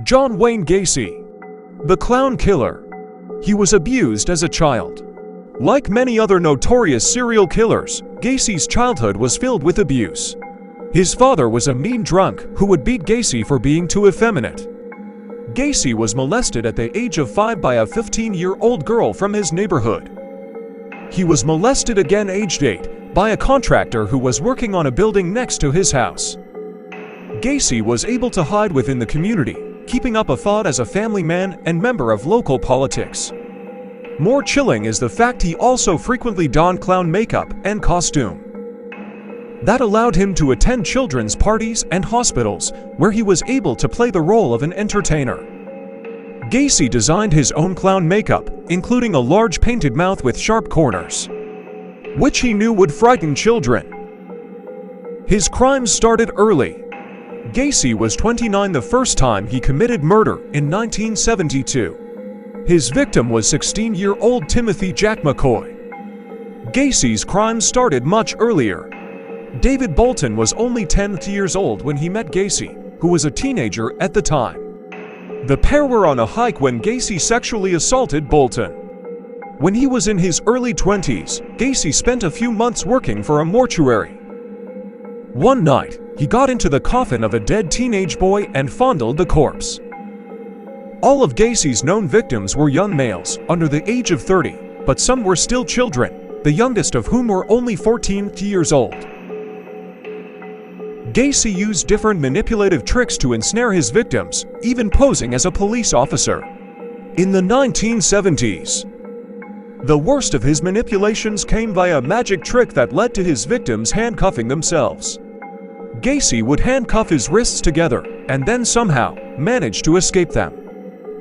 John Wayne Gacy, the clown killer. He was abused as a child. Like many other notorious serial killers, Gacy's childhood was filled with abuse. His father was a mean drunk who would beat Gacy for being too effeminate. Gacy was molested at the age of 5 by a 15-year-old girl from his neighborhood. He was molested again aged 8 by a contractor who was working on a building next to his house. Gacy was able to hide within the community, keeping up a facade as a family man and member of local politics. More chilling is the fact he also frequently donned clown makeup and costume. That allowed him to attend children's parties and hospitals, where he was able to play the role of an entertainer. Gacy designed his own clown makeup, including a large painted mouth with sharp corners, which he knew would frighten children. His crimes started early. Gacy was 29 the first time he committed murder in 1972. His victim was 16-year-old Timothy Jack McCoy. Gacy's crimes started much earlier. David Bolton was only 10 years old when he met Gacy, who was a teenager at the time. The pair were on a hike when Gacy sexually assaulted Bolton. When he was in his early 20s, Gacy spent a few months working for a mortuary. One night, he got into the coffin of a dead teenage boy and fondled the corpse. All of Gacy's known victims were young males, under the age of 30, but some were still children, the youngest of whom were only 14 years old. Gacy used different manipulative tricks to ensnare his victims, even posing as a police officer. In the 1970s, the worst of his manipulations came via a magic trick that led to his victims handcuffing themselves. Gacy would handcuff his wrists together, and then somehow manage to escape them.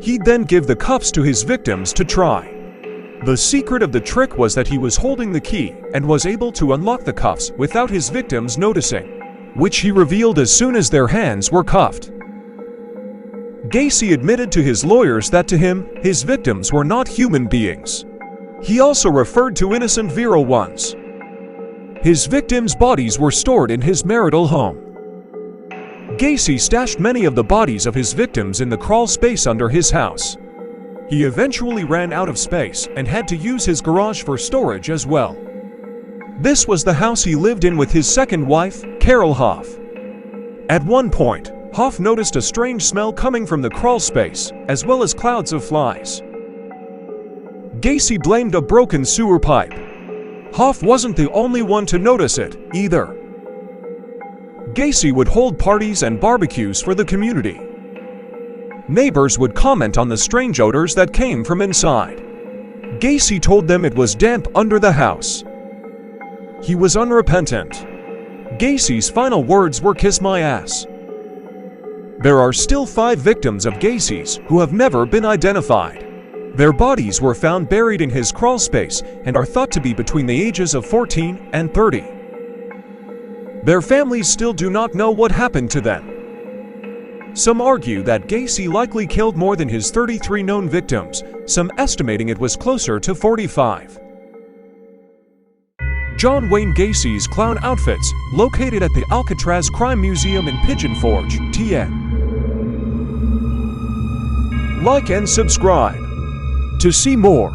He'd then give the cuffs to his victims to try. The secret of the trick was that he was holding the key and was able to unlock the cuffs without his victims noticing, which he revealed as soon as their hands were cuffed. Gacy admitted to his lawyers that to him, his victims were not human beings. He also referred to innocent virile ones. His victims' bodies were stored in his marital home. Gacy stashed many of the bodies of his victims in the crawl space under his house. He eventually ran out of space and had to use his garage for storage as well. This was the house he lived in with his second wife, Carol Hoff. At one point, Hoff noticed a strange smell coming from the crawl space, as well as clouds of flies. Gacy blamed a broken sewer pipe. Hoff wasn't the only one to notice it, either. Gacy would hold parties and barbecues for the community. Neighbors would comment on the strange odors that came from inside. Gacy told them it was damp under the house. He was unrepentant. Gacy's final words were "kiss my ass." There are still 5 victims of Gacy's who have never been identified. Their bodies were found buried in his crawl space and are thought to be between the ages of 14 and 30. Their families still do not know what happened to them. Some argue that Gacy likely killed more than his 33 known victims, some estimating it was closer to 45. John Wayne Gacy's clown outfits, located at the Alcatraz Crime Museum in Pigeon Forge, TN. Like and subscribe to see more.